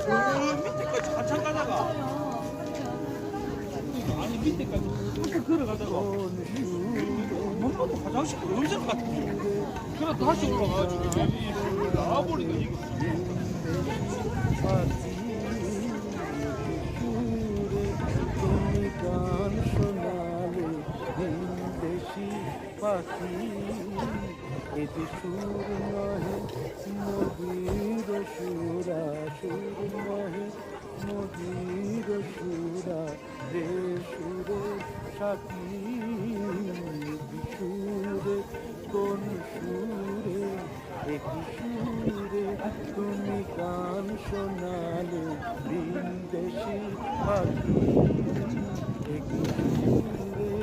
밑에까지 한참 가다가 아니 밑에까지 한참 걸어가다가 엄마도 화장실 의자 같은 거 그래 다시 올라가가지고 여기 나와버리니까 이거 গান শোনালে হিন্দেশি পাখি এতে সুর নহে মধুর সুরা সুর নহে মধুর সুরা রে সুরে সাথী সুরে কোন সুরে একই সুরে তুমি গান শোনালে ভিনদেশি পাখি একই সুরে